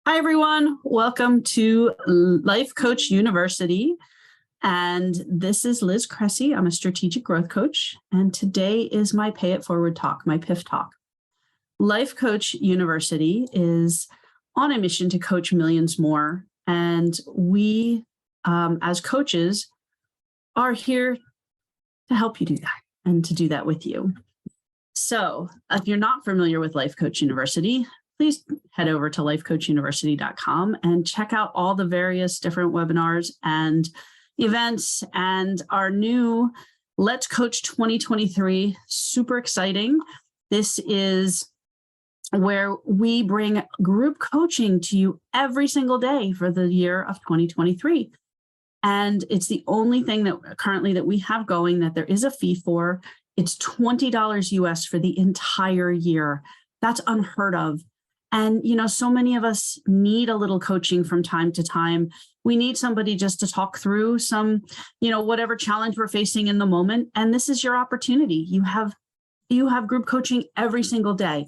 Hi, everyone. Welcome to Life Coach University. And this is Liz Cresci. I'm a strategic growth coach. And today is my Pay It Forward talk, my PIF talk. Life Coach University is on a mission to coach millions more. And we, as coaches, are here to help you do that and to do that with you. So if you're not familiar with Life Coach University, please head over to lifecoachuniversity.com and check out all the various different webinars and events and our new Let's Coach 2023. Super exciting. This is where we bring group coaching to you every single day for the year of 2023. And it's the only thing that currently that we have going that there is a fee for. It's $20 US for the entire year. That's unheard of. And, so many of us need a little coaching from time to time. We need somebody just to talk through some, whatever challenge we're facing in the moment. And this is your opportunity. You have group coaching every single day.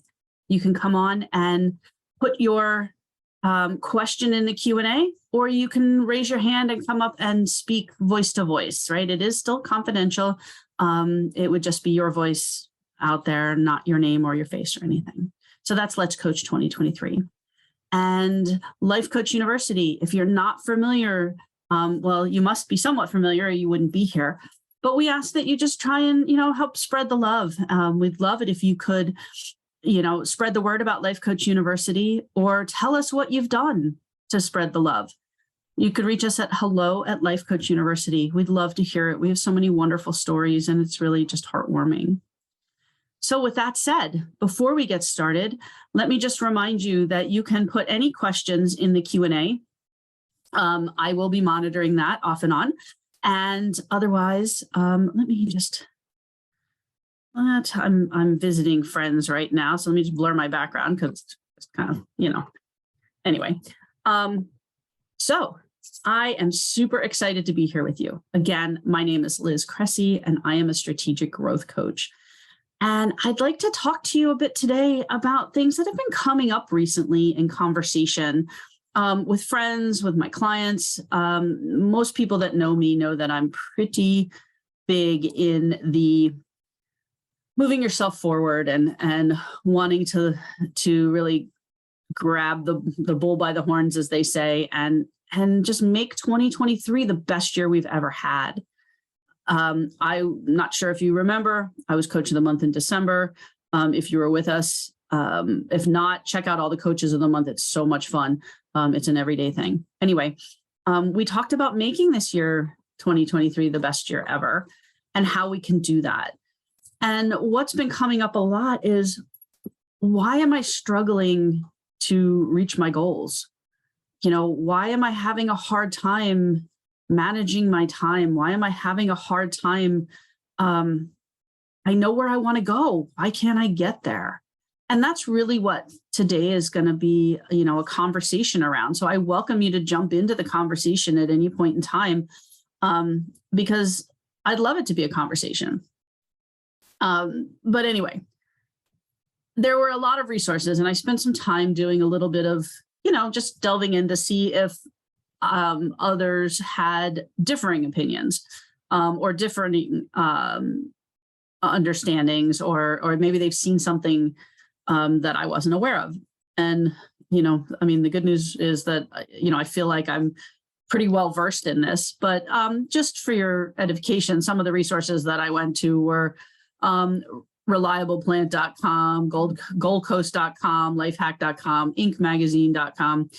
You can come on and put your question in the Q&A, or you can raise your hand and come up and speak voice to voice, right? It is still confidential. It would just be your voice out there, not your name or your face or anything. So that's Let's Coach 2023. And Life Coach University, if you're not familiar, well, you must be somewhat familiar or you wouldn't be here. But we ask that you just try and, help spread the love. We'd love it if you could, spread the word about Life Coach University or tell us what you've done to spread the love. You could reach us at hello@Life Coach University. We'd love to hear it. We have so many wonderful stories and it's really just heartwarming. So with that said, before we get started, let me just remind you that you can put any questions in the Q&A. I will be monitoring that off and on. And otherwise, let me just, I'm visiting friends right now. So let me just blur my background because it's kind of, anyway. So I am super excited to be here with you. Again, my name is Liz Cresci and I am a strategic growth coach. And I'd like to talk to you a bit today about things that have been coming up recently in conversation with friends, with my clients. Most people that know me know that I'm pretty big in the moving yourself forward and wanting to really grab the bull by the horns, as they say, and just make 2023 the best year we've ever had. I'm not sure if you remember, I was coach of the month in December. If you were with us, if not, check out all the coaches of the month. It's so much fun. It's an everyday thing. Anyway, we talked about making this year, 2023, the best year ever and how we can do that. And what's been coming up a lot is, why am I struggling to reach my goals? Why am I having a hard time managing my time? Why am I having a hard time? I know where I want to go. Why can't I get there? And that's really what today is going to be, a conversation around. So I welcome you to jump into the conversation at any point in time, because I'd love it to be a conversation. But anyway, there were a lot of resources and I spent some time doing a little bit of, just delving in to see if others had differing opinions or different understandings, or maybe they've seen something that I wasn't aware of. And, the good news is that, I feel like I'm pretty well versed in this, but just for your edification, some of the resources that I went to were reliableplant.com, goldcoast.com, lifehack.com, inkmagazine.com,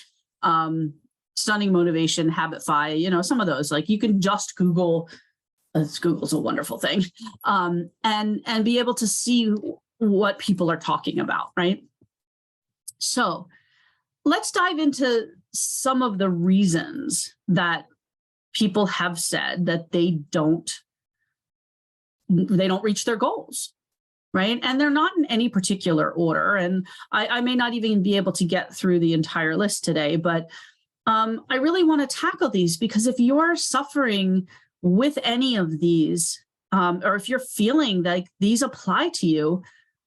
Stunning Motivation, Habify, some of those, like you can just Google, Google's a wonderful thing, and be able to see what people are talking about, right? So let's dive into some of the reasons that people have said that they don't reach their goals, right? And they're not in any particular order. And I may not even be able to get through the entire list today, but I really want to tackle these because if you're suffering with any of these, or if you're feeling like these apply to you,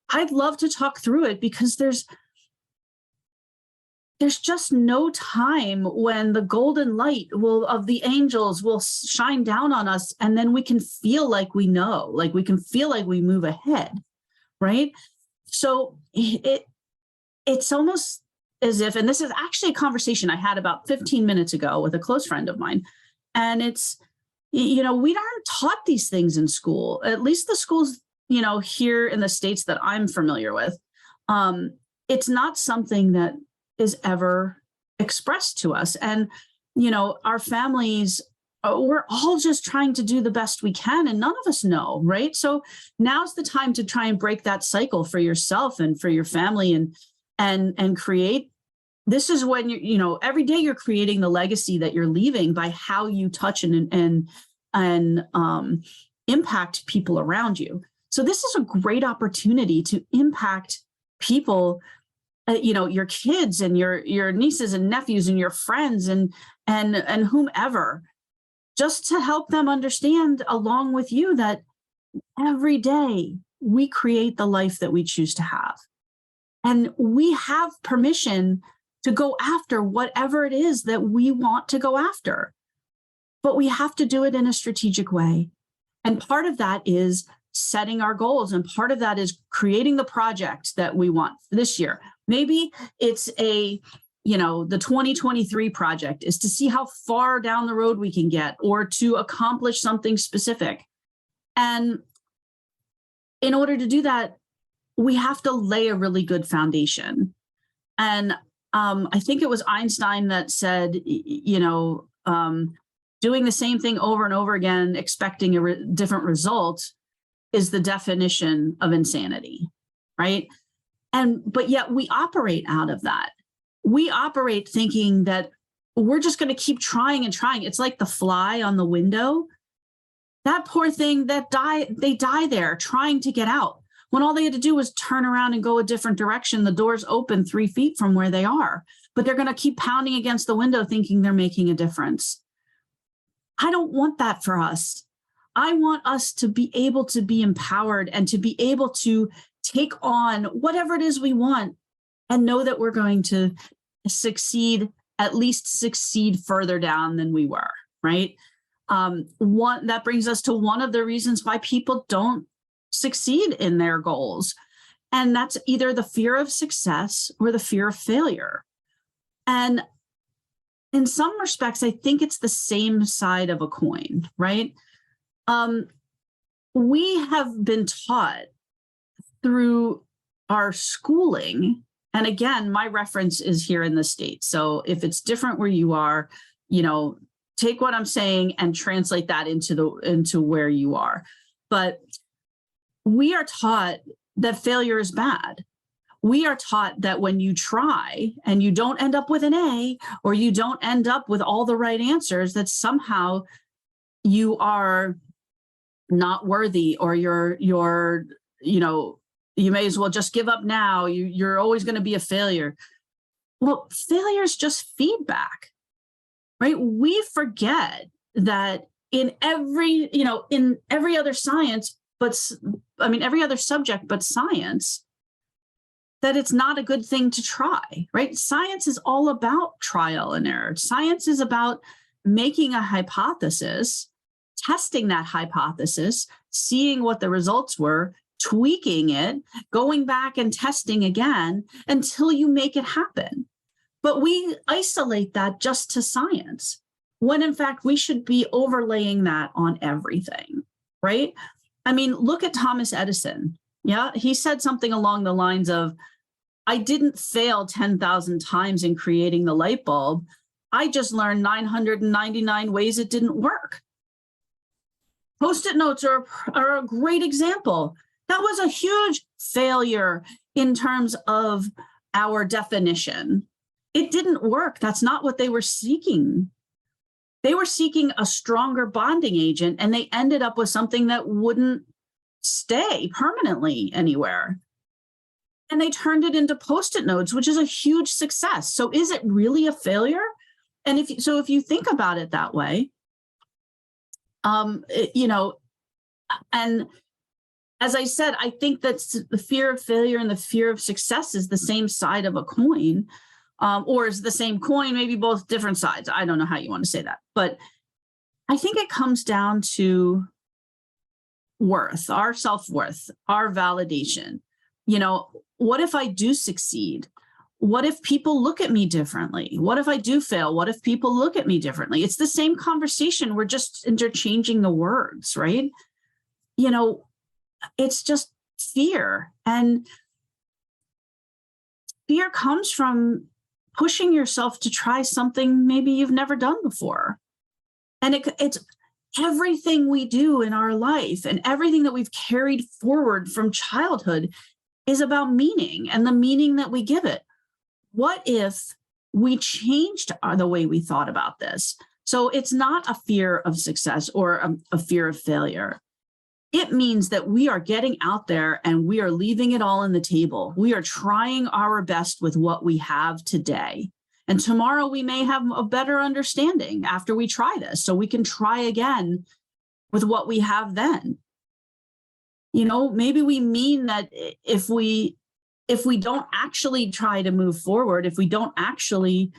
I'd love to talk through it because there's there's just no time when the golden light of the angels will shine down on us, and then we can feel like we know, like we can feel like we move ahead, right? So it's almost as if, and this is actually a conversation I had about 15 minutes ago with a close friend of mine, and it's, we aren't taught these things in school, at least the schools, here in the States that I'm familiar with. It's not something that is ever expressed to us. And, our families, we're all just trying to do the best we can, and none of us know, right? So now's the time to try and break that cycle for yourself and for your family, and create. This is when every day you're creating the legacy that you're leaving by how you touch and impact people around you. So this is a great opportunity to impact people, your kids and your nieces and nephews and your friends and whomever, just to help them understand along with you that every day we create the life that we choose to have. And we have permission to go after whatever it is that we want to go after. But we have to do it in a strategic way. And part of that is setting our goals. And part of that is creating the project that we want this year. Maybe it's the 2023 project is to see how far down the road we can get, or to accomplish something specific. And in order to do that, we have to lay a really good foundation. And I think it was Einstein that said, doing the same thing over and over again, expecting a different result, is the definition of insanity, right? But yet we operate out of that. We operate thinking that we're just going to keep trying and trying. It's like the fly on the window. That poor thing they die there trying to get out, when all they had to do was turn around and go a different direction. The door's open 3 feet from where they are, but they're going to keep pounding against the window thinking they're making a difference. I don't want that for us. I want us to be able to be empowered and to be able to take on whatever it is we want, and know that we're going to succeed, at least succeed further down than we were, right? That brings us to one of the reasons why people don't succeed in their goals. And that's either the fear of success or the fear of failure. And in some respects, I think it's the same side of a coin, right? We have been taught through our schooling, and again, my reference is here in the States. So if it's different where you are, take what I'm saying and translate that into where you are. But we are taught that failure is bad. We are taught that when you try and you don't end up with an A, or you don't end up with all the right answers, that somehow you are not worthy, or you may as well just give up now. You're always going to be a failure. Well, failure is just feedback, right? We forget that in every other science, every other subject but science, that it's not a good thing to try, right? Science is all about trial and error. Science is about making a hypothesis, testing that hypothesis, seeing what the results were, tweaking it, going back and testing again until you make it happen. But we isolate that just to science, when in fact we should be overlaying that on everything, right? I mean, look at Thomas Edison. Yeah, he said something along the lines of, I didn't fail 10,000 times in creating the light bulb. I just learned 999 ways it didn't work. Post-it notes are a great example. That was a huge failure in terms of our definition. It didn't work. That's not what they were seeking. They were seeking a stronger bonding agent, and they ended up with something that wouldn't stay permanently anywhere. And they turned it into Post-it notes, which is a huge success. So is it really a failure? And if you think about it that way, and as I said, I think that the fear of failure and the fear of success is the same side of a coin. or is the same coin, maybe both different sides. I don't know how you want to say that, but I think it comes down to worth, our self-worth, our validation. What if I do succeed? What if people look at me differently? What if I do fail? What if people look at me differently? It's the same conversation. We're just interchanging the words, right? It's just fear. And fear comes from pushing yourself to try something maybe you've never done before. And it's everything we do in our life and everything that we've carried forward from childhood is about meaning and the meaning that we give it. What if we changed the way we thought about this? So it's not a fear of success or a fear of failure. It means that we are getting out there and we are leaving it all on the table. We are trying our best with what we have today. And tomorrow we may have a better understanding after we try this, so we can try again with what we have then. Maybe we mean that if we don't actually try to move forward, if we don't actually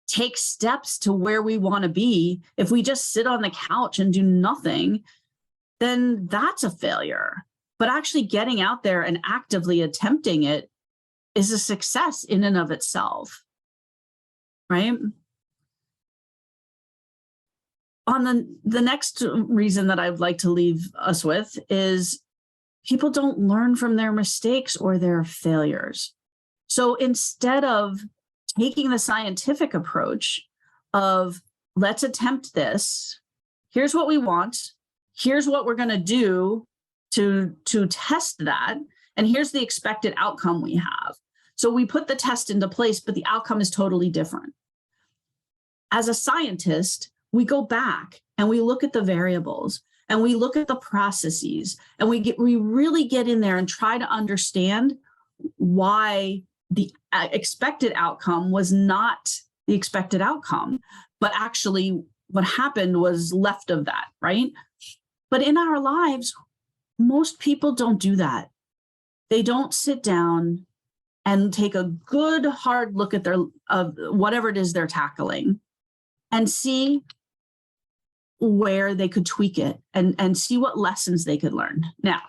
take steps to where we want to be, if we just sit on the couch and do nothing, then that's a failure. But actually getting out there and actively attempting it is a success in and of itself, right? On the next reason that I'd like to leave us with is people don't learn from their mistakes or their failures. So instead of taking the scientific approach of let's attempt this, here's what we want, here's what we're going to do to test that, and here's the expected outcome we have. So we put the test into place, but the outcome is totally different. As a scientist, we go back and we look at the variables and we look at the processes and we really get in there and try to understand why the expected outcome was not the expected outcome, but actually what happened was left of that, right? But in our lives, most people don't do that. They don't sit down and take a good hard look at their whatever it is they're tackling and see where they could tweak it and see what lessons they could learn. Now,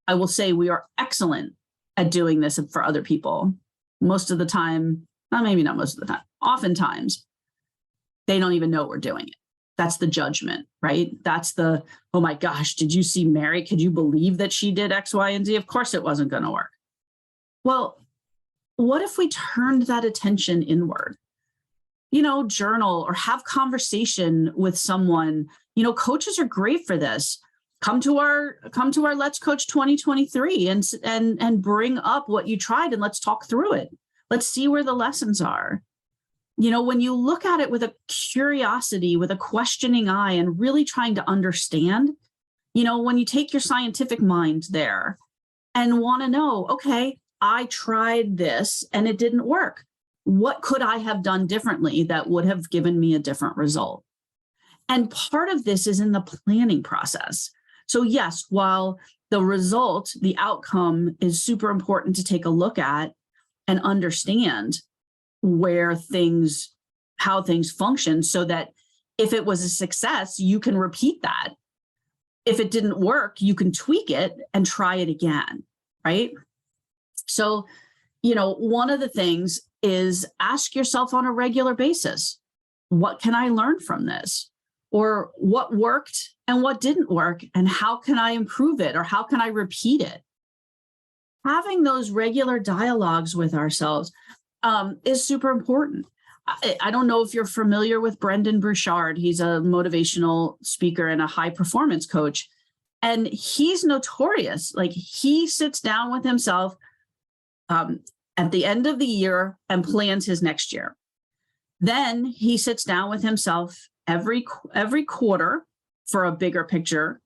I will say we are excellent at doing this for other people. Most of the time, well, maybe not most of the time, oftentimes, they don't even know we're doing it. That's the judgment, right? That's the, oh my gosh, did you see Mary? Could you believe that she did X, Y, and Z? Of course it wasn't going to work. Well, what if we turned that attention inward? Journal or have conversation with someone. Coaches are great for this. Come to our Let's Coach 2023 and bring up what you tried and let's talk through it. Let's see where the lessons are. When you look at it with a curiosity, with a questioning eye and really trying to understand, when you take your scientific mind there and want to know, okay, I tried this and it didn't work. What could I have done differently that would have given me a different result? And part of this is in the planning process. So yes, while the result, the outcome is super important to take a look at and understand how things function so that if it was a success, you can repeat that. If it didn't work, you can tweak it and try it again, right? So, one of the things is ask yourself on a regular basis, what can I learn from this? Or what worked and what didn't work? And how can I improve it? Or how can I repeat it? Having those regular dialogues with ourselves is super important. I don't know if you're familiar with Brendan Burchard. He's a motivational speaker and a high performance coach. And he's notorious. Like, he sits down with himself at the end of the year and plans his next year. Then he sits down with himself every quarter for a bigger picture,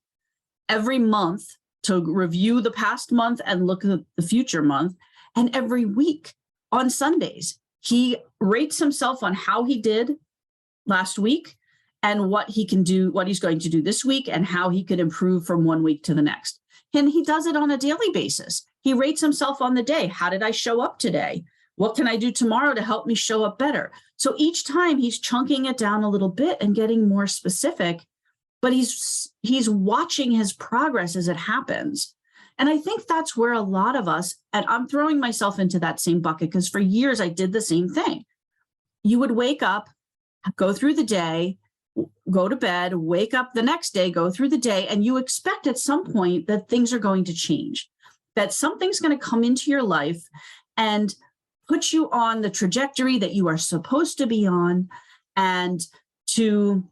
every month to review the past month and look at the future month, and every week on Sundays, he rates himself on how he did last week and what he can do, what he's going to do this week, and how he could improve from one week to the next. And he does it on a daily basis. He rates himself on the day. How did I show up today? What can I do tomorrow to help me show up better? So each time he's chunking it down a little bit and getting more specific, but he's watching his progress as it happens. And I think that's where a lot of us, and I'm throwing myself into that same bucket because for years I did the same thing. You would wake up, go through the day, go to bed, wake up the next day, go through the day, and you expect at some point that things are going to change, that something's going to come into your life and put you on the trajectory that you are supposed to be on, and to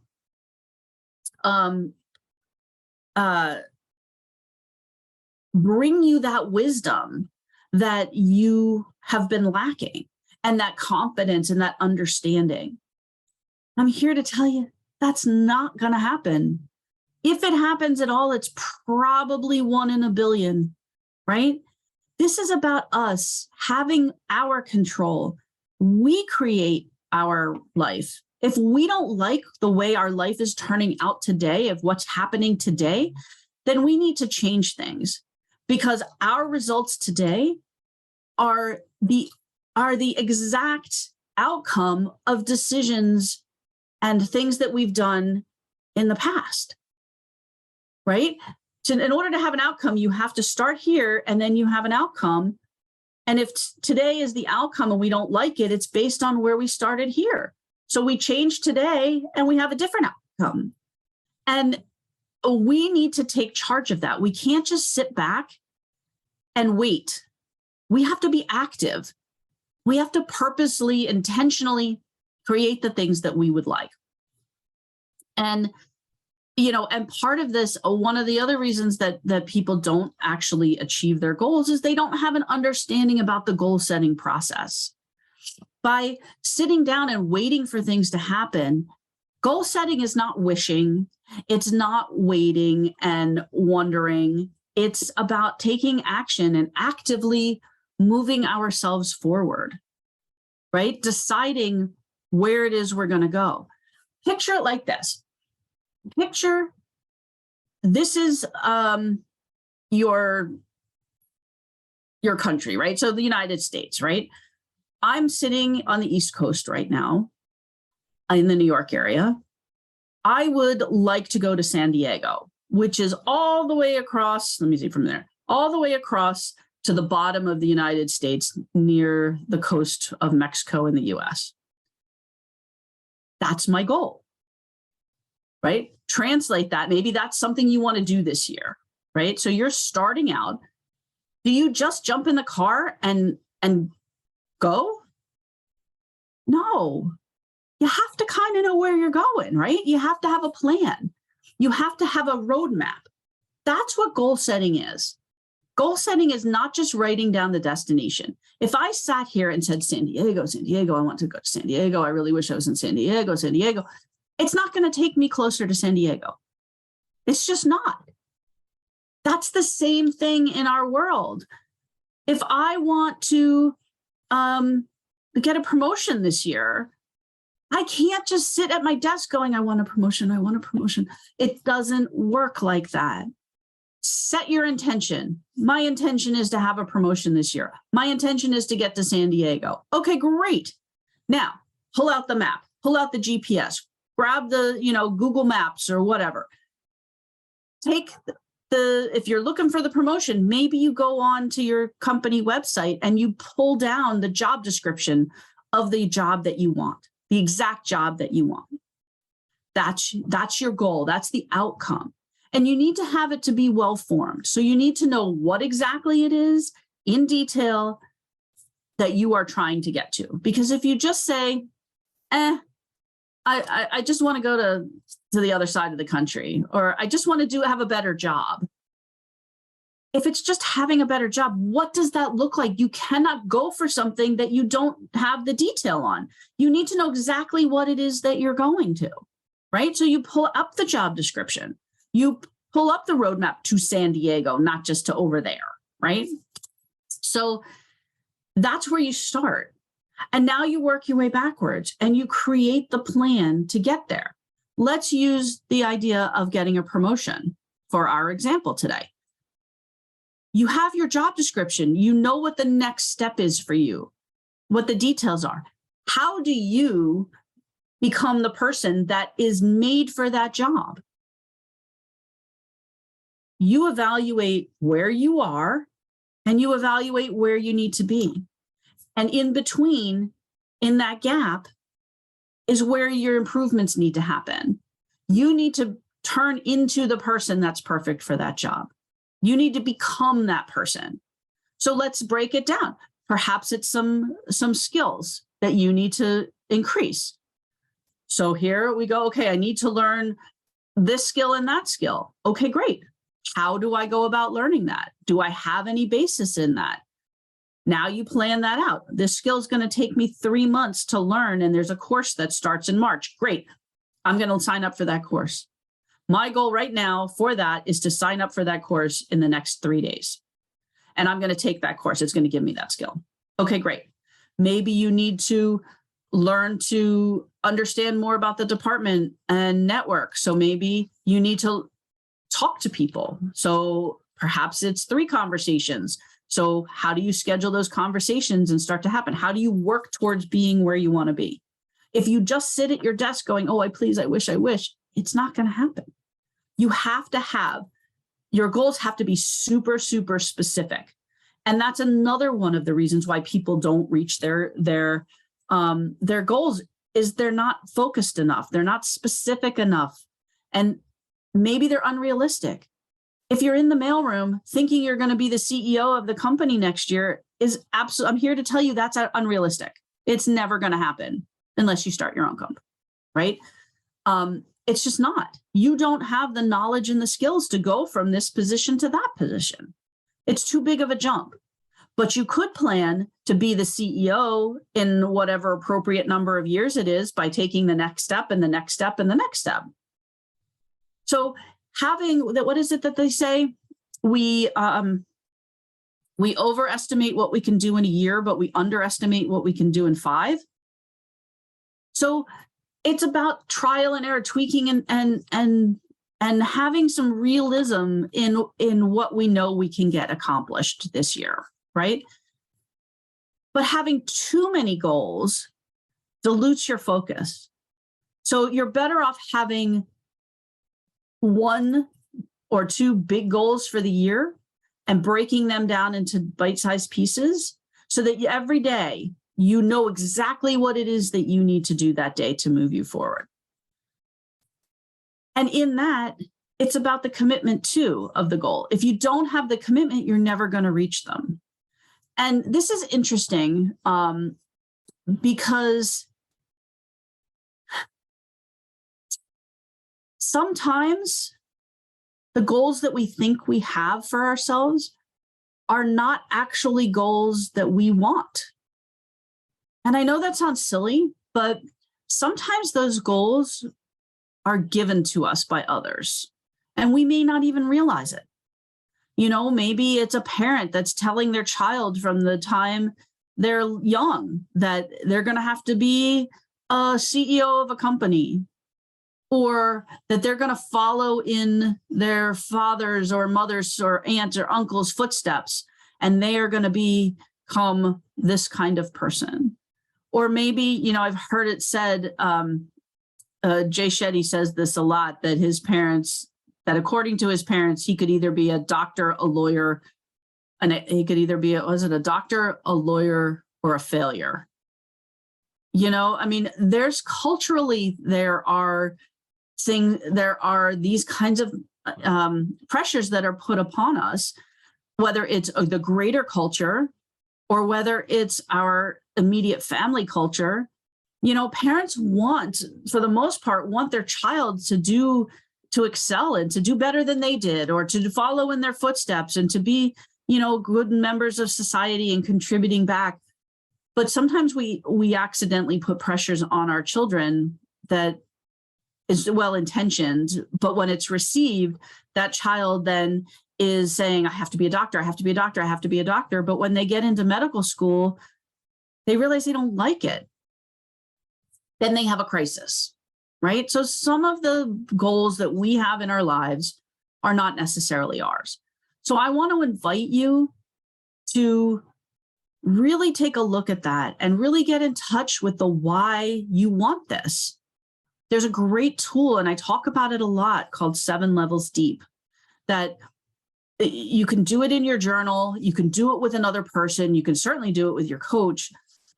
bring you that wisdom that you have been lacking, and that confidence and that understanding. I'm here to tell you that's not going to happen. If it happens at all, it's probably 1 in a billion, right? This is about us having our control. We create our life. If we don't like the way our life is turning out today, of what's happening today, then we need to change things, because our results today are the exact outcome of decisions and things that we've done in the past, right? So in order to have an outcome, you have to start here, and then you have an outcome. And if today is the outcome and we don't like it, it's based on where we started here. So we change today and we have a different outcome. And we need to take charge of that. We can't just sit back and wait. We have to be active. We have to purposely, intentionally create the things that we would like. And, and part of this, one of the other reasons that people don't actually achieve their goals is they don't have an understanding about the goal setting process. By sitting down and waiting for things to happen, goal setting is not wishing. It's not waiting and wondering. It's about taking action and actively moving ourselves forward, right? Deciding where it is we're going to go. Picture it like this. Picture this is your country, right? So the United States, right? I'm sitting on the East Coast right now in the New York area. I would like to go to San Diego, which is all the way across, let me see from there, all the way across to the bottom of the United States near the coast of Mexico in the US. That's my goal, right? Translate that. Maybe that's something you want to do this year, right? So you're starting out. Do you just jump in the car and go? No. You have to kind of know where you're going, right? You have to have a plan. You have to have a roadmap. That's what goal setting is. Goal setting is not just writing down the destination. If I sat here and said, San Diego, I want to go to San Diego. I really wish I was in San Diego, it's not going to take me closer to San Diego. It's just not. That's the same thing in our world. If I want to get a promotion this year, I can't just sit at my desk going, I want a promotion, I want a promotion. It doesn't work like that. Set your intention. My intention is to have a promotion this year. My intention is to get to San Diego. Okay, great. Now, pull out the map, pull out the GPS, grab the, Google Maps or whatever. Take if you're looking for the promotion, maybe you go on to your company website and you pull down the job description of the job that you want, the exact job that you want. That's your goal. That's the outcome. And you need to have it to be well-formed. So you need to know what exactly it is in detail that you are trying to get to. Because if you just say, I just want to go to the other side of the country, or I just want to have a better job. If it's just having a better job, what does that look like? You cannot go for something that you don't have the detail on. You need to know exactly what it is that you're going to, right? So you pull up the job description. You pull up the roadmap to San Diego, not just to over there, right? So that's where you start. And now you work your way backwards and you create the plan to get there. Let's use the idea of getting a promotion for our example today. You have your job description. You know what the next step is for you. what the details are. How do you become the person that is made for that job? You evaluate where you are and you evaluate where you need to be. And in between, in that gap, is where your improvements need to happen. You need to turn into the person that's perfect for that job. You need to become that person. So let's break it down. Perhaps it's some skills that you need to increase. So here we go. Okay, I need to learn this skill and that skill. Okay, great. How do I go about learning that? Do I have any basis in that? Now you plan that out. This skill is going to take me 3 months to learn, and there's a course that starts in March. Great. I'm going to sign up for that course. My goal right now for that is to sign up for that course in the next 3 days. And I'm going to take that course. It's going to give me that skill. Okay, great. Maybe you need to learn to understand more about the department and network. So maybe you need to talk to people. So perhaps it's 3 conversations. So how do you schedule those conversations and start to happen? How do you work towards being where you want to be? If you just sit at your desk going, oh, I wish, it's not going to happen. You have to have, your goals have to be super, super specific. And that's another one of the reasons why people don't reach their goals is they're not focused enough. They're not specific enough. And maybe they're unrealistic. If you're in the mailroom thinking you're going to be the CEO of the company next year is absolutely, I'm here to tell you that's unrealistic. It's never going to happen unless you start your own company, right? It's just not. You don't have the knowledge and the skills to go from this position to that position. It's too big of a jump. But you could plan to be the CEO in whatever appropriate number of years it is by taking the next step and the next step and the next step. So having that, what is it that they say? We overestimate what we can do in a year, but we underestimate what we can do in 5. So it's about trial and error, tweaking and having some realism in what we know we can get accomplished this year, right? But having too many goals dilutes your focus. So you're better off having 1 or 2 big goals for the year and breaking them down into bite-sized pieces so that every day you know exactly what it is that you need to do that day to move you forward. And in that, it's about the commitment too of the goal. If you don't have the commitment, you're never going to reach them. And this is interesting because sometimes the goals that we think we have for ourselves are not actually goals that we want. And I know that sounds silly, but sometimes those goals are given to us by others, and we may not even realize it. You know, maybe it's a parent that's telling their child from the time they're young that they're going to have to be a CEO of a company, or that they're going to follow in their father's or mother's or aunt's or uncle's footsteps, and they are going to become this kind of person. Or maybe, you know, I've heard it said, Jay Shetty says this a lot, that his parents, that according to his parents, he could either be a doctor, a lawyer, and he could either be, a doctor, a lawyer, or a failure. You know, I mean, there's culturally, there are these kinds of pressures that are put upon us, whether it's the greater culture or whether it's our immediate family culture. You know, parents for the most part, want their child to excel and to do better than they did, or to follow in their footsteps and to be, you know, good members of society and contributing back. But sometimes we accidentally put pressures on our children that is well-intentioned, but when it's received, that child then is saying, I have to be a doctor, I have to be a doctor, I have to be a doctor. But when they get into medical school, they realize they don't like it. Then they have a crisis, right? So some of the goals that we have in our lives are not necessarily ours. So I want to invite you to really take a look at that and really get in touch with the why you want this. There's a great tool, and I talk about it a lot, called 7 Levels Deep, that you can do it in your journal. You can do it with another person. You can certainly do it with your coach.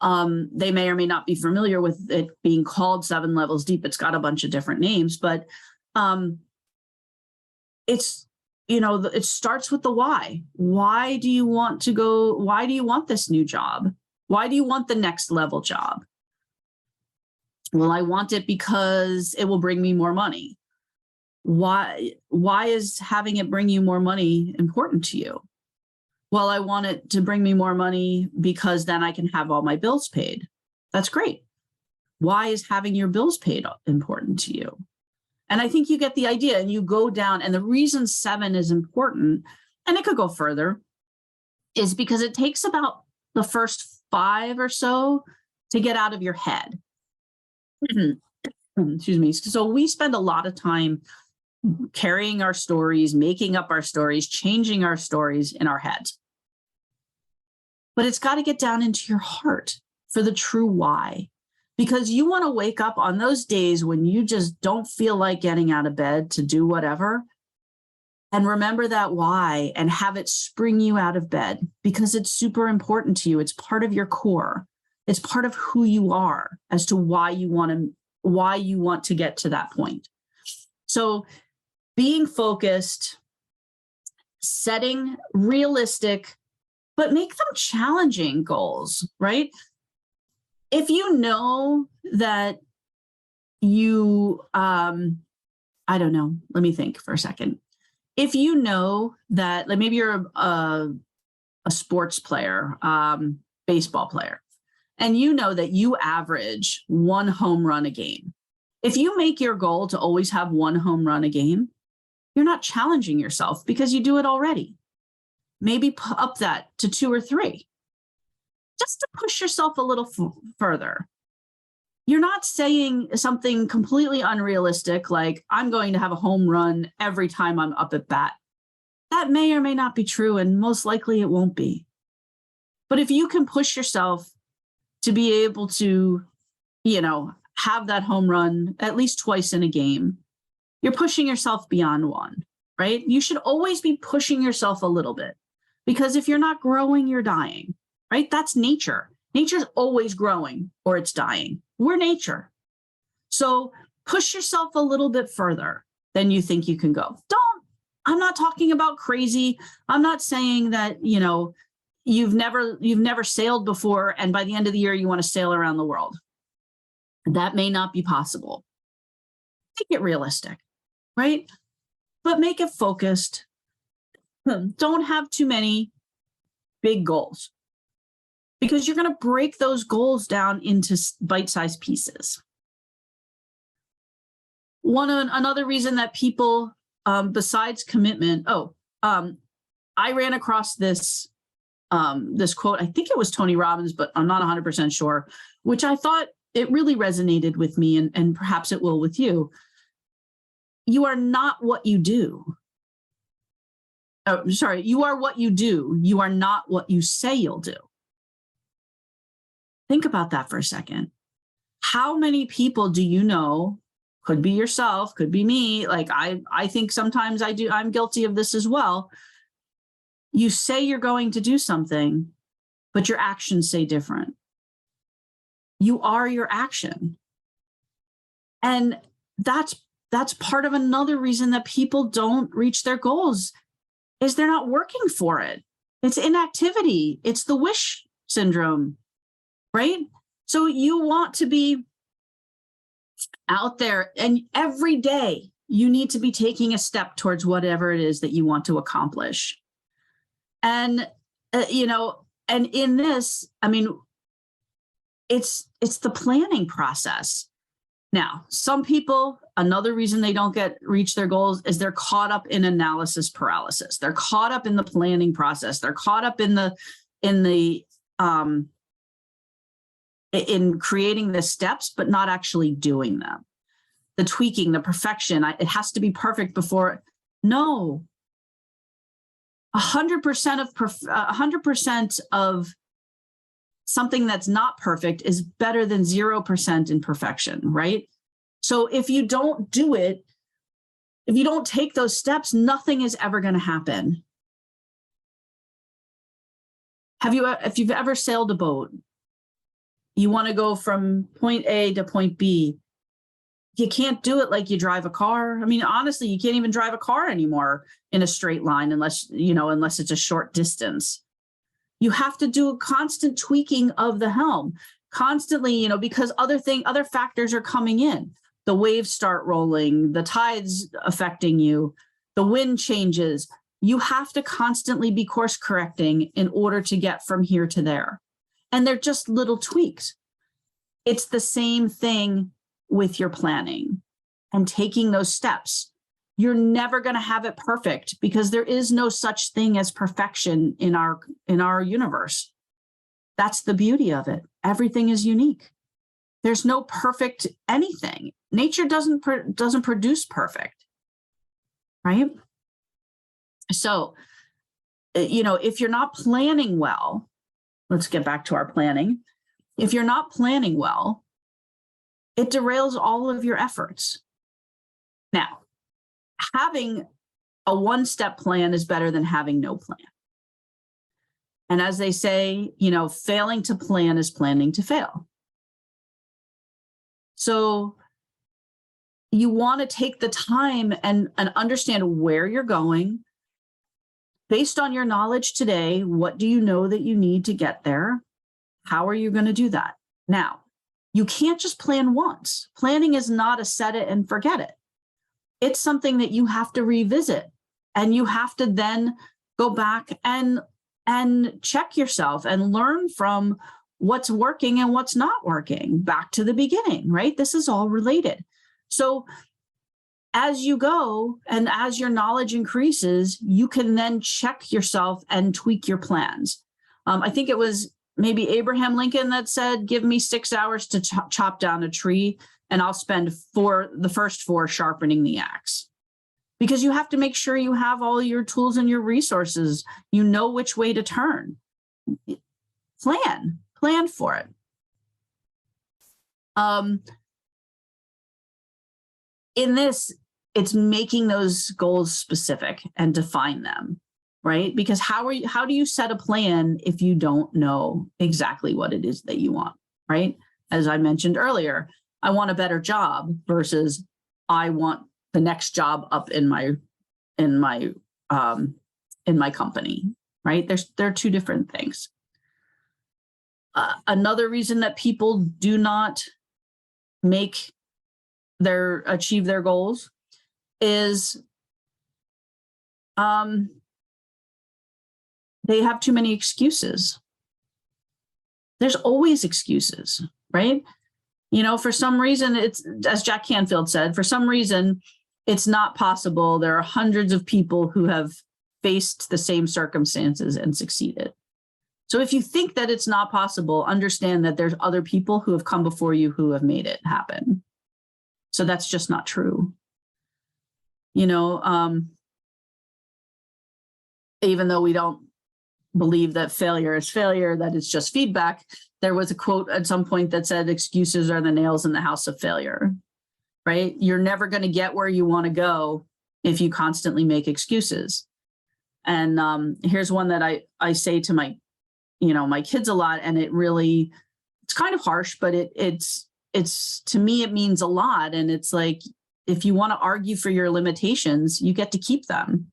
They may or may not be familiar with it being called 7 Levels Deep. It's got a bunch of different names, but it's, it starts with the why. Why do you want to go? Why do you want this new job? Why do you want the next level job? Well, I want it because it will bring me more money. Why is having it bring you more money important to you? Well, I want it to bring me more money because then I can have all my bills paid. That's great. Why is having your bills paid important to you? And I think you get the idea, and you go down, and the reason 7 is important, and it could go further, is because it takes about the first 5 or so to get out of your head. Excuse me. So we spend a lot of time carrying our stories, making up our stories, changing our stories in our heads. But it's got to get down into your heart for the true why, because you want to wake up on those days when you just don't feel like getting out of bed to do whatever, and remember that why and have it spring you out of bed, because it's super important to you. It's part of your core. It's part of who you are as to why you want to get to that point. So being focused, setting realistic, but make them challenging goals, right? If you know that you, I don't know, let me think for a second. If you know that, like, maybe you're a sports player, baseball player, and you know that you average 1 home run a game. If you make your goal to always have 1 home run a game, you're not challenging yourself because you do it already. Maybe up that to 2 or 3, just to push yourself a little further. You're not saying something completely unrealistic, like, I'm going to have a home run every time I'm up at bat. That may or may not be true, and most likely it won't be. But if you can push yourself to be able to, have that home run at least twice in a game, you're pushing yourself beyond 1, right? You should always be pushing yourself a little bit, because if you're not growing, you're dying, right? That's nature. Nature's always growing or it's dying. We're nature. So push yourself a little bit further than you think you can go. I'm not talking about crazy. I'm not saying that, you've never sailed before, and by the end of the year, you want to sail around the world. That may not be possible. Make it realistic, right? But make it focused. Don't have too many big goals, because you're going to break those goals down into bite-sized pieces. Another reason that people, besides commitment, I ran across this quote. I think it was Tony Robbins, but I'm not 100% sure, which I thought it really resonated with me, and perhaps it will with you. You are not what you do. You are what you do. You are not what you say you'll do. Think about that for a second. How many people do you know, could be yourself, could be me, like I think sometimes I'm guilty of this as well. You say you're going to do something, but your actions say different. You are your action. And that's part of another reason that people don't reach their goals, is they're not working for it. It's inactivity. It's the wish syndrome, right? So you want to be out there, and every day you need to be taking a step towards whatever it is that you want to accomplish. And, and in this, it's the planning process. Now, some people, another reason they don't reach their goals is they're caught up in analysis paralysis. They're caught up in the planning process. They're caught up in creating the steps, but not actually doing them. The tweaking, the perfection, it has to be perfect before. No. 100% of something that's not perfect is better than 0% imperfection, right? So if you don't do it, if you don't take those steps, nothing is ever going to happen. If you've ever sailed a boat, you want to go from point A to point B. You can't do it like you drive a car. I mean, honestly, you can't even drive a car anymore in a straight line unless it's a short distance. You have to do a constant tweaking of the helm constantly, because other factors are coming in. The waves start rolling, the tides affecting you, the wind changes. You have to constantly be course correcting in order to get from here to there. And they're just little tweaks. It's the same thing with your planning and taking those steps. You're never going to have it perfect because there is no such thing as perfection in our universe. That's the beauty of it. Everything is unique. There's no perfect anything. Nature doesn't produce perfect, right? So, if you're not planning well, let's get back to our planning. If you're not planning well, it derails all of your efforts. Now, having a one-step plan is better than having no plan. And as they say, failing to plan is planning to fail. So you want to take the time and understand where you're going. Based on your knowledge today, what do you know that you need to get there? How are you going to do that? Now, you can't just plan once. Planning is not a set it and forget it. It's something that you have to revisit, and you have to then go back and check yourself and learn from what's working and what's not working back to the beginning, right? This is all related. So as you go and as your knowledge increases, you can then check yourself and tweak your plans. I think it was maybe Abraham Lincoln that said, give me 6 hours to chop down a tree, and I'll spend the first 4 sharpening the axe. Because you have to make sure you have all your tools and your resources. You know which way to turn. Plan for it. In this, it's making those goals specific and define them, right? Because how do you set a plan if you don't know exactly what it is that you want, right? As I mentioned earlier, I want a better job versus I want the next job up in my company, right? There are two different things. Another reason that people do not achieve their goals is they have too many excuses. There's always excuses, right? For some reason, it's, as Jack Canfield said, for some reason, it's not possible. There are hundreds of people who have faced the same circumstances and succeeded. So if you think that it's not possible, understand that there's other people who have come before you who have made it happen. So that's just not true. Even though we don't believe that failure is failure, that it's just feedback, there was a quote at some point that said, excuses are the nails in the house of failure, right? You're never going to get where you want to go if you constantly make excuses. And here's one that I say to my kids a lot, and it's kind of harsh, but it's to me, it means a lot. And it's like, if you want to argue for your limitations, you get to keep them.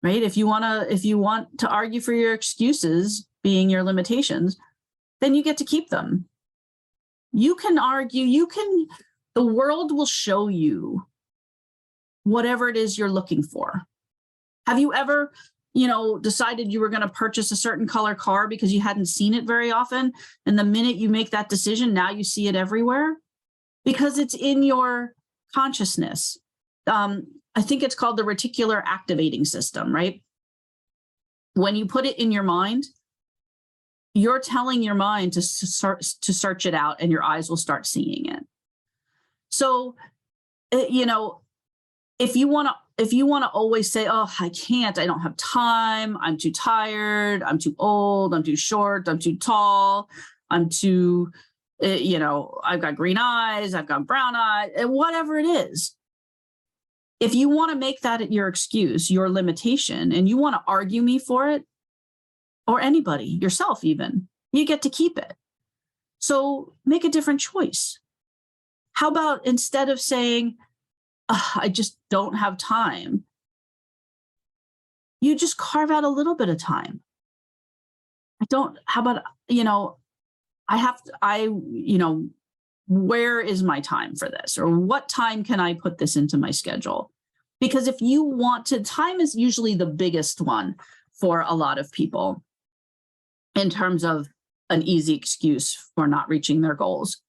Right? If you want to argue for your excuses being your limitations, then you get to keep them. You can argue, the world will show you whatever it is you're looking for. Have you ever, decided you were going to purchase a certain color car because you hadn't seen it very often? And the minute you make that decision, now you see it everywhere because it's in your consciousness. I think it's called the reticular activating system, right? When you put it in your mind, you're telling your mind to search it out, and your eyes will start seeing it. So, if you want to if you want to always say, oh, I can't, I don't have time, I'm too tired, I'm too old, I'm too short, I'm too tall, I'm too, I've got green eyes, I've got brown eyes, whatever it is. If you want to make that your excuse, your limitation, and you want to argue me for it, or anybody, yourself even, you get to keep it. So make a different choice. How about instead of saying, I just don't have time, you just carve out a little bit of time. How about, where is my time for this? Or what time can I put this into my schedule? Because if you want to, time is usually the biggest one for a lot of people in terms of an easy excuse for not reaching their goals.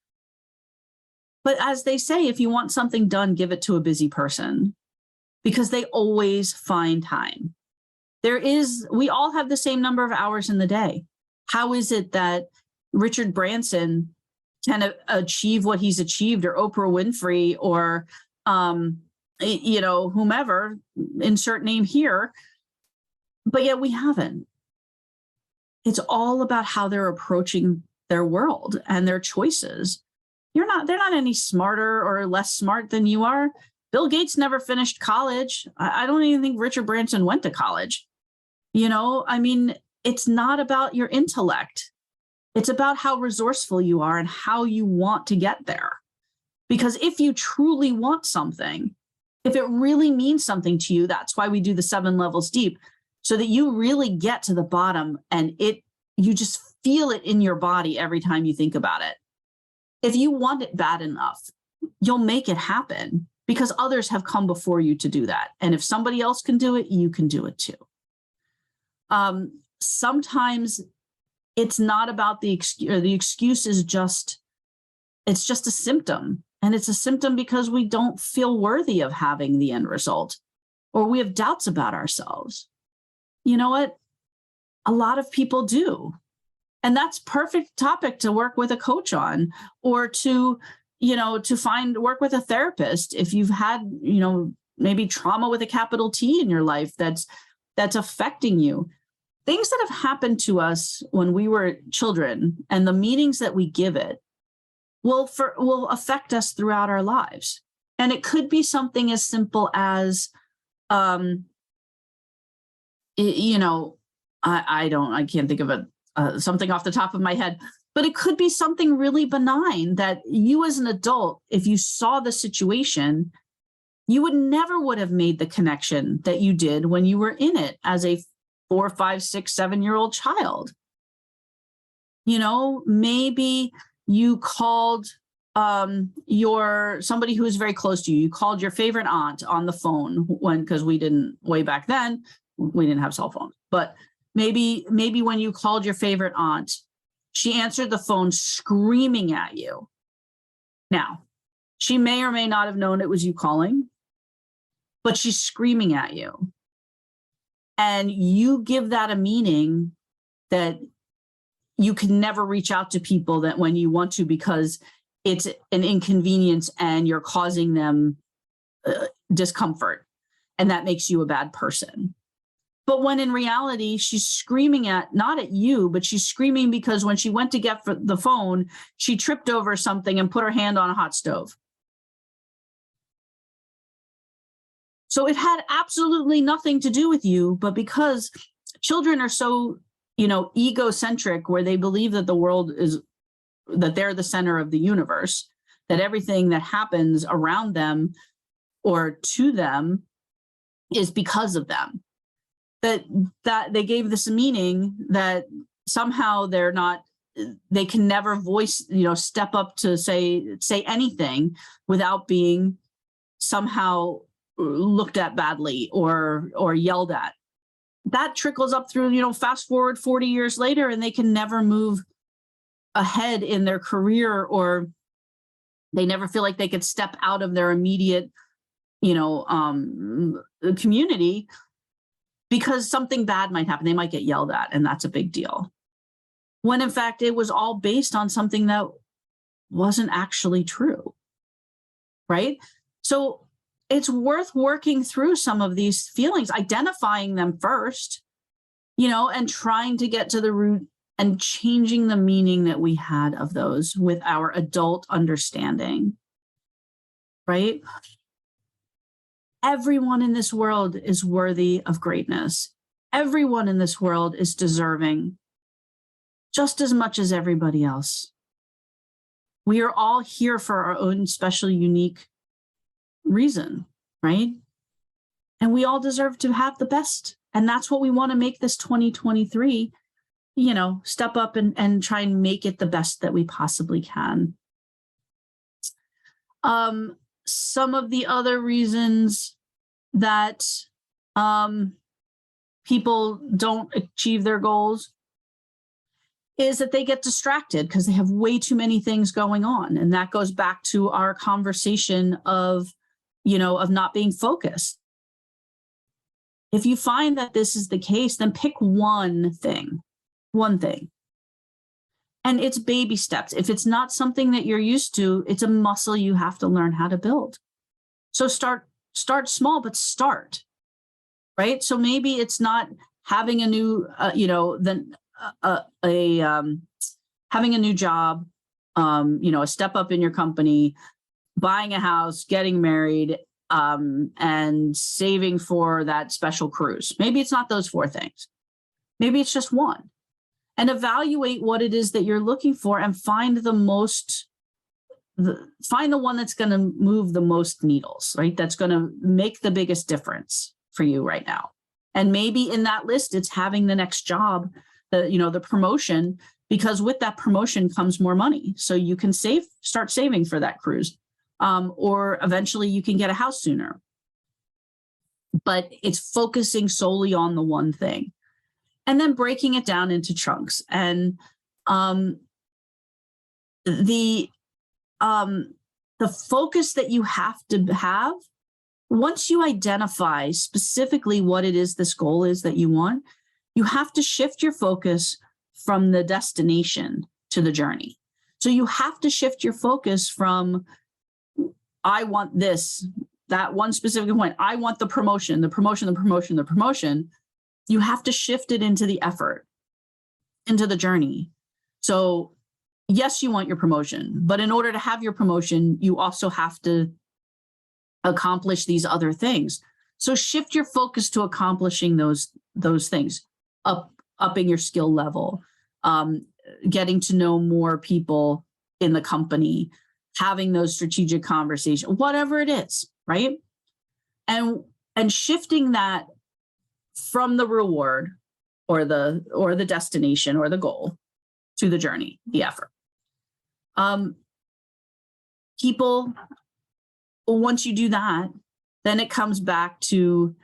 But as they say, if you want something done, give it to a busy person, because they always find time. We all have the same number of hours in the day. How is it that Richard Branson can achieve what he's achieved, or Oprah Winfrey, or, whomever, insert name here, but yet we haven't? It's all about how they're approaching their world and their choices. They're not any smarter or less smart than you are. Bill Gates never finished college. I don't even think Richard Branson went to college. It's not about your intellect. It's about how resourceful you are and how you want to get there. Because if you truly want something, if it really means something to you, that's why we do the 7 levels deep, so that you really get to the bottom and you just feel it in your body every time you think about it. If you want it bad enough, you'll make it happen, because others have come before you to do that. And if somebody else can do it, you can do it too. Sometimes it's not about the excuse. The excuse is it's just a symptom. And it's a symptom because we don't feel worthy of having the end result, or we have doubts about ourselves. You know what? A lot of people do. And that's perfect topic to work with a coach on, or to work with a therapist. If you've had, maybe trauma with a capital T in your life that's affecting you. Things that have happened to us when we were children and the meanings that we give it will affect us throughout our lives. And it could be something as simple as, I can't think of something off the top of my head, but it could be something really benign that you as an adult, if you saw the situation, you would have made the connection that you did when you were in it as a 4, 5, 6, 7-year-old child. Maybe you called somebody who is very close to you. You called your favorite aunt on the phone because way back then, we didn't have cell phones. But maybe when you called your favorite aunt, she answered the phone screaming at you. Now, she may or may not have known it was you calling, but she's screaming at you. And you give that a meaning that you can never reach out to people that when you want to, because it's an inconvenience and you're causing them discomfort. And that makes you a bad person. But when in reality, she's screaming not at you, but she's screaming because when she went to get the phone, she tripped over something and put her hand on a hot stove. So it had absolutely nothing to do with you, but because children are so, egocentric, where they believe that that they're the center of the universe, that everything that happens around them or to them is because of them, that they gave this meaning that somehow they can never voice, step up to say anything without being somehow looked at badly or yelled at. That trickles up through, fast forward 40 years later, and they can never move ahead in their career, or they never feel like they could step out of their immediate, community, because something bad might happen. They might get yelled at, and that's a big deal. When in fact, it was all based on something that wasn't actually true, right? So it's worth working through some of these feelings, identifying them first, and trying to get to the root and changing the meaning that we had of those with our adult understanding, right? Everyone in this world is worthy of greatness. Everyone in this world is deserving just as much as everybody else. We are all here for our own special, unique reason, right? And we all deserve to have the best. And that's what we want to make this 2023, step up and try and make it the best that we possibly can. Some of the other reasons that people don't achieve their goals is that they get distracted because they have way too many things going on. And that goes back to our conversation of not being focused. If you find that this is the case, then pick one thing. And it's baby steps. If it's not something that you're used to, it's a muscle you have to learn how to build. So start small, but start, right? So maybe it's not having a new, having a new job, a step up in your company, buying a house, getting married, and saving for that special cruise. Maybe it's not those 4 things. Maybe it's just one. And evaluate what it is that you're looking for and find the one that's going to move the most needles, right? That's going to make the biggest difference for you right now. And maybe in that list, it's having the next job, the promotion, because with that promotion comes more money. So you can start saving for that cruise. Or eventually you can get a house sooner. But it's focusing solely on the one thing and then breaking it down into chunks. And the focus that you have to have, once you identify specifically what it is this goal is that you want, you have to shift your focus from the destination to the journey. So you have to shift your focus from I want this, that one specific point. I want the promotion. You have to shift it into the effort, into the journey. So yes, you want your promotion, but in order to have your promotion, you also have to accomplish these other things. So shift your focus to accomplishing those things, upping your skill level, getting to know more people in the company, having those strategic conversations, whatever it is, right? And shifting that from the reward or the destination or the goal to the journey, the effort. People, once you do that, then it comes back to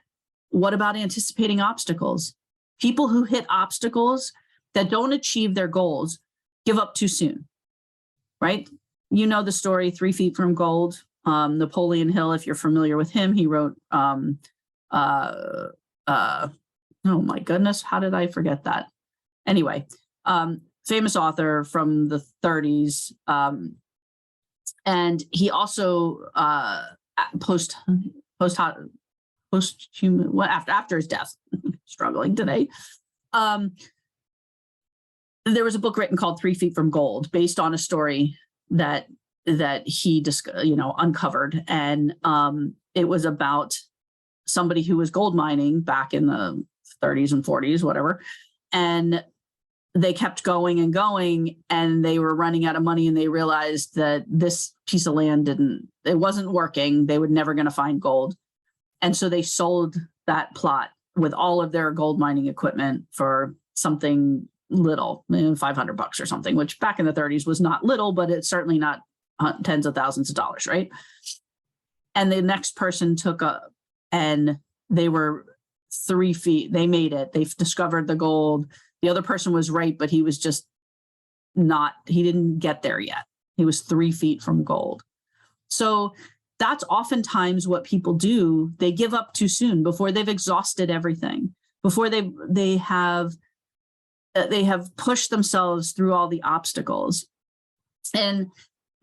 what about anticipating obstacles? People who hit obstacles that don't achieve their goals give up too soon, right? You know the story, 3 Feet from Gold. Napoleon Hill, if you're familiar with him, he wrote, oh my goodness, how did I forget that? Anyway, famous author from the 30s. And he also, after his death, struggling today, there was a book written called 3 Feet from Gold, based on a story that he uncovered, and it was about somebody who was gold mining back in the 30s and 40s, whatever, and they kept going and going, and they were running out of money, and they realized that this piece of land it wasn't working. They were never going to find gold, and so they sold that plot with all of their gold mining equipment for something little, $500 or something, which back in the 30s was not little, but it's certainly not tens of thousands of dollars, right? And the next person took and they were 3 feet. They made it. They've discovered the gold. The other person was right, but he was just he didn't get there yet. He was 3 feet from gold. So that's oftentimes what people do. They give up too soon, before they've exhausted everything, before they have pushed themselves through all the obstacles. And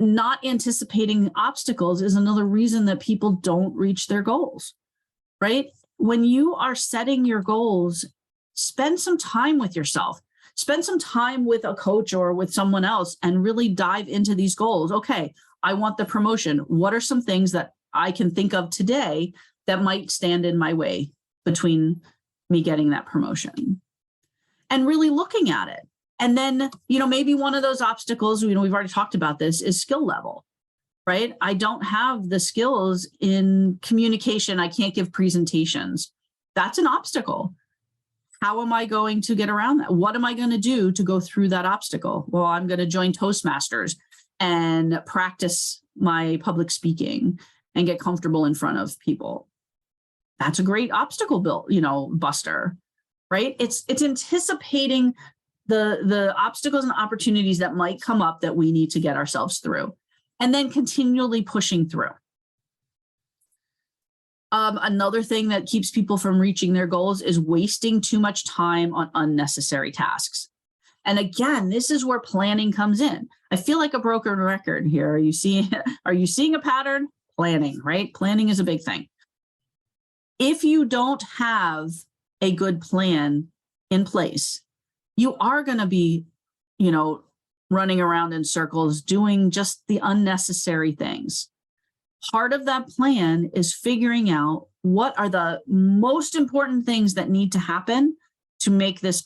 not anticipating obstacles is another reason that people don't reach their goals, right? When you are setting your goals, spend some time with yourself. Spend some time with a coach or with someone else and really dive into these goals. Okay, I want the promotion. What are some things that I can think of today that might stand in my way between me getting that promotion? And really looking at it. And then, maybe one of those obstacles, we've already talked about this, is skill level, right? I don't have the skills in communication. I can't give presentations. That's an obstacle. How am I going to get around that? What am I going to do to go through that obstacle? Well, I'm going to join Toastmasters and practice my public speaking and get comfortable in front of people. That's a great obstacle buster, right? It's anticipating the obstacles and opportunities that might come up that we need to get ourselves through, and then continually pushing through. Another thing that keeps people from reaching their goals is wasting too much time on unnecessary tasks. And again, this is where planning comes in. I feel like a broken record here. Are you seeing a pattern? Planning, right? Planning is a big thing. If you don't have a good plan in place, you are going to be, running around in circles doing just the unnecessary things. Part of that plan is figuring out what are the most important things that need to happen to make this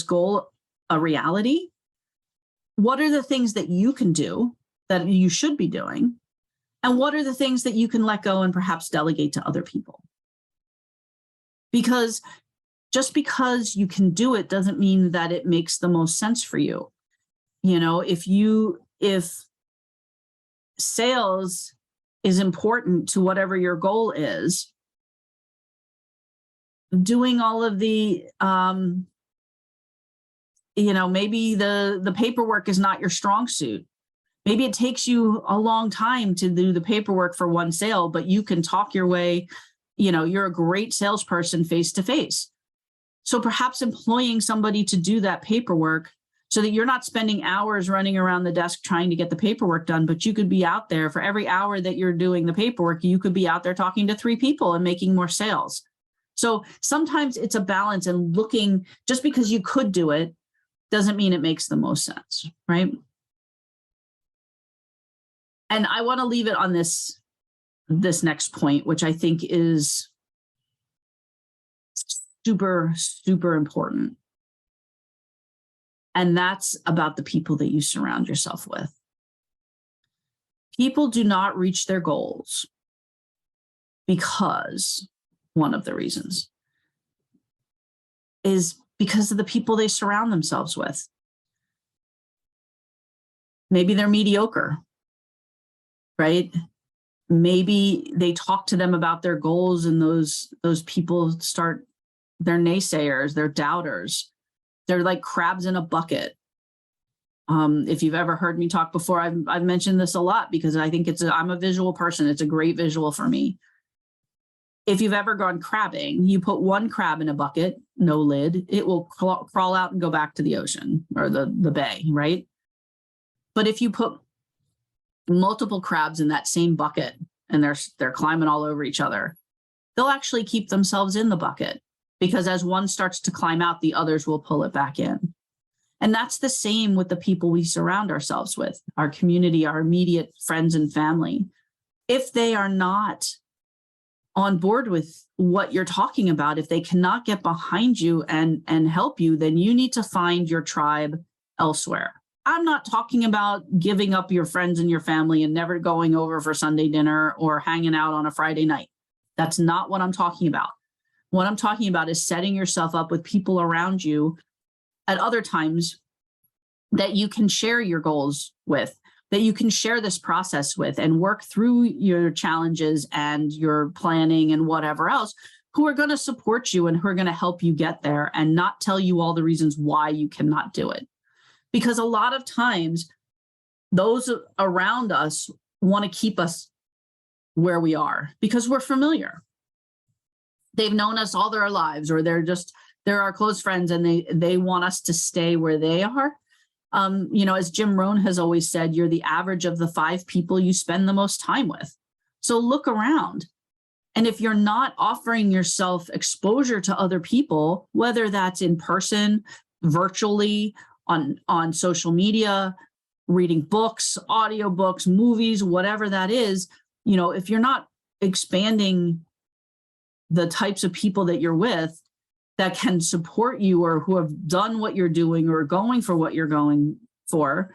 goal a reality. What are the things that you can do that you should be doing? And what are the things that you can let go and perhaps delegate to other people? Because just because you can do it doesn't mean that it makes the most sense for you. If sales is important to whatever your goal is, doing all of the, maybe the paperwork is not your strong suit. Maybe it takes you a long time to do the paperwork for one sale, but you can talk your way, you're a great salesperson face to face. So perhaps employing somebody to do that paperwork so that you're not spending hours running around the desk trying to get the paperwork done, but you could be out there for every hour that you're doing the paperwork, you could be out there talking to 3 people and making more sales. So sometimes it's a balance, and looking, just because you could do it doesn't mean it makes the most sense, right? And I want to leave it on this next point, which I think is super, super important. And that's about the people that you surround yourself with. People do not reach their goals because one of the reasons is because of the people they surround themselves with. Maybe they're mediocre, right? Maybe they talk to them about their goals, and those people they're naysayers, they're doubters. They're like crabs in a bucket. If you've ever heard me talk before, I've mentioned this a lot because I think I'm a visual person. It's a great visual for me. If you've ever gone crabbing, you put one crab in a bucket, no lid, it will crawl out and go back to the ocean or the bay, right? But if you put multiple crabs in that same bucket and they're climbing all over each other, they'll actually keep themselves in the bucket, because as one starts to climb out, the others will pull it back in. And that's the same with the people we surround ourselves with, our community, our immediate friends and family. If they are not on board with what you're talking about, if they cannot get behind you and help you, then you need to find your tribe elsewhere. I'm not talking about giving up your friends and your family and never going over for Sunday dinner or hanging out on a Friday night. That's not what I'm talking about. What I'm talking about is setting yourself up with people around you at other times that you can share your goals with, that you can share this process with and work through your challenges and your planning and whatever else, who are going to support you and who are going to help you get there and not tell you all the reasons why you cannot do it. Because a lot of times those around us want to keep us where we are because we're familiar. They've known us all their lives, or they're our close friends, and they want us to stay where they are. As Jim Rohn has always said, you're the average of the 5 people you spend the most time with. So look around. And if you're not offering yourself exposure to other people, whether that's in person, virtually, on social media, reading books, audiobooks, movies, whatever that is, if you're not expanding the types of people that you're with that can support you or who have done what you're doing or going for what you're going for,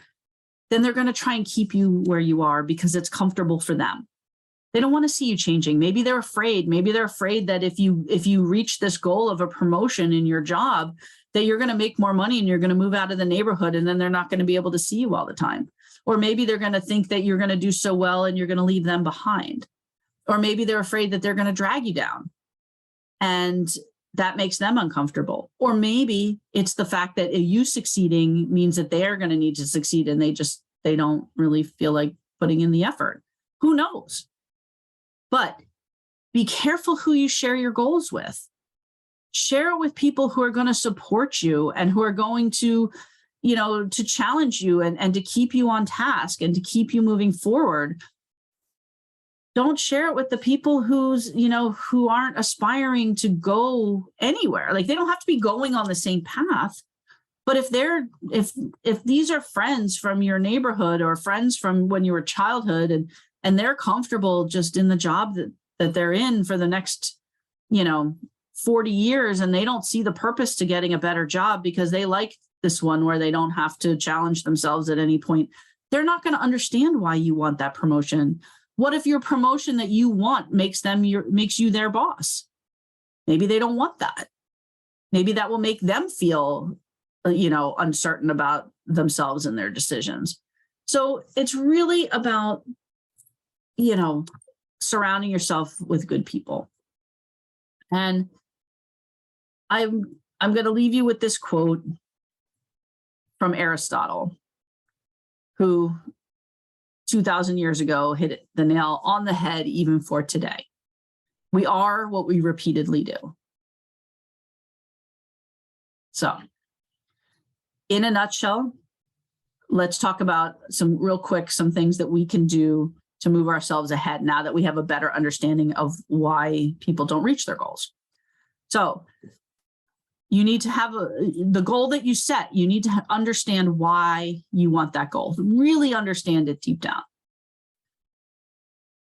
then they're going to try and keep you where you are because it's comfortable for them. They don't want to see you changing. Maybe they're afraid. Maybe they're afraid that if you reach this goal of a promotion in your job, that you're going to make more money and you're going to move out of the neighborhood and then they're not going to be able to see you all the time. Or maybe they're going to think that you're going to do so well and you're going to leave them behind. Or maybe they're afraid that they're going to drag you down and that makes them uncomfortable. Or maybe it's the fact that you succeeding means that they're going to need to succeed and they don't really feel like putting in the effort. Who knows? But be careful who you share your goals with. Share it with people who are going to support you and who are going to, to challenge you and to keep you on task and to keep you moving forward. Don't share it with the people who aren't aspiring to go anywhere. Like they don't have to be going on the same path. But if these are friends from your neighborhood or friends from when you were childhood and they're comfortable just in the job that they're in for the next, 40 years, and they don't see the purpose to getting a better job because they like this one where they don't have to challenge themselves at any point, they're not going to understand why you want that promotion. What if your promotion that you want makes you their boss? Maybe they don't want that. Maybe that will make them feel, uncertain about themselves and their decisions. So it's really about, surrounding yourself with good people. And I'm going to leave you with this quote from Aristotle, who 2,000 years ago hit the nail on the head even for today. We are what we repeatedly do. So, in a nutshell, let's talk about some things that we can do to move ourselves ahead now that we have a better understanding of why people don't reach their goals. So you need to have the goal that you set. You need to understand why you want that goal. Really understand it deep down.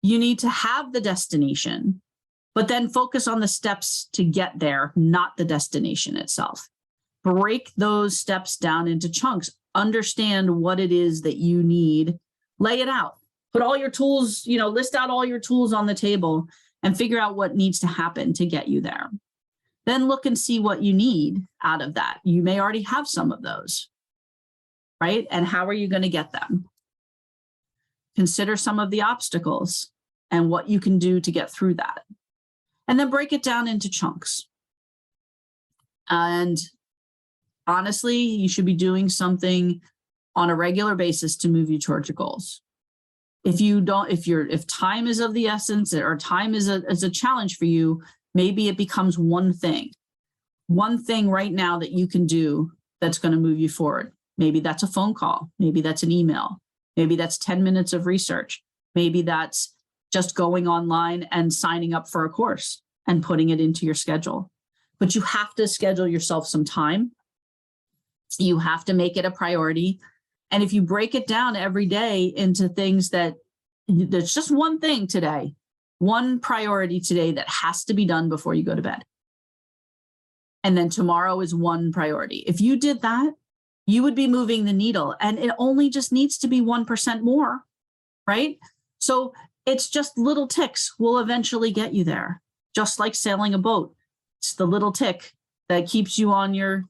You need to have the destination, but then focus on the steps to get there, not the destination itself. Break those steps down into chunks. Understand what it is that you need. Lay it out. Put all your tools, list out all your tools on the table and figure out what needs to happen to get you there. Then look and see what you need out of that. You may already have some of those, right? And how are you going to get them? Consider some of the obstacles and what you can do to get through that. And then break it down into chunks. And honestly, you should be doing something on a regular basis to move you towards your goals. If time is of the essence or time is a challenge for you, maybe it becomes one thing right now that you can do that's going to move you forward. Maybe that's a phone call. Maybe that's an email. Maybe that's 10 minutes of research. Maybe that's just going online and signing up for a course and putting it into your schedule. But you have to schedule yourself some time. You have to make it a priority. And if you break it down every day into things there's just one thing today, one priority today that has to be done before you go to bed. And then tomorrow is one priority. If you did that, you would be moving the needle, and it only just needs to be 1% more, right? So it's just little ticks will eventually get you there. Just like sailing a boat. It's the little tick that keeps you on your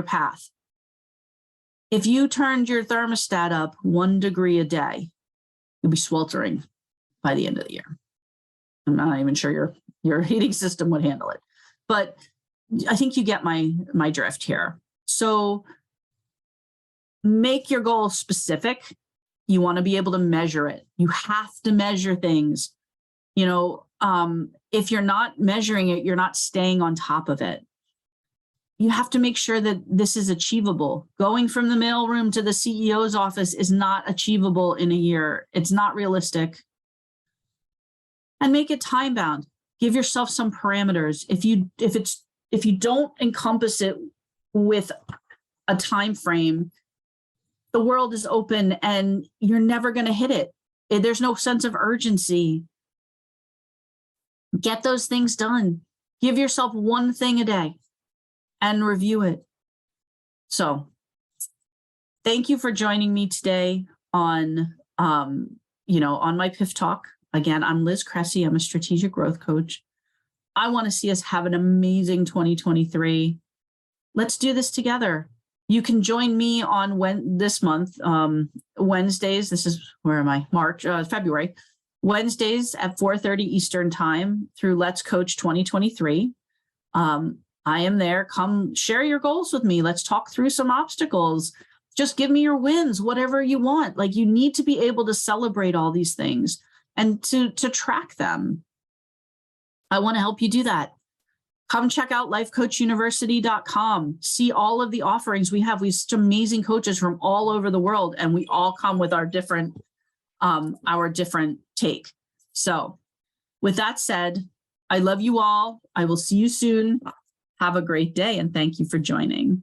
path. If you turned your thermostat up 1 degree a day, you'll be sweltering by the end of the year. I'm not even sure your heating system would handle it. But I think you get my drift here. So make your goal specific. You want to be able to measure it. You have to measure things. If you're not measuring it, you're not staying on top of it. you have to make sure that this is achievable. Going from the mailroom to the CEO's office is not achievable in a year. It's not realistic. And make it time bound. Give yourself some parameters. If you don't encompass it with a time frame, the world is open and you're never going to hit it. There's no sense of urgency. Get those things done. Give yourself one thing a day and review it. So thank you for joining me today on my PIF Talk. Again, I'm Liz Cresci. I'm a strategic growth coach. I want to see us have an amazing 2023. Let's do this together. You can join me on this month, Wednesdays. This is, where am I? February. Wednesdays at 4:30 Eastern time through Let's Coach 2023. I am there. Come share your goals with me. Let's talk through some obstacles. Just give me your wins, whatever you want. Like, you need to be able to celebrate all these things and to track them. I want to help you do that. Come check out lifecoachuniversity.com. See all of the offerings we have. We have such amazing coaches from all over the world, and we all come with our different take. So with that said, I love you all. I will see you soon. Have a great day, and thank you for joining.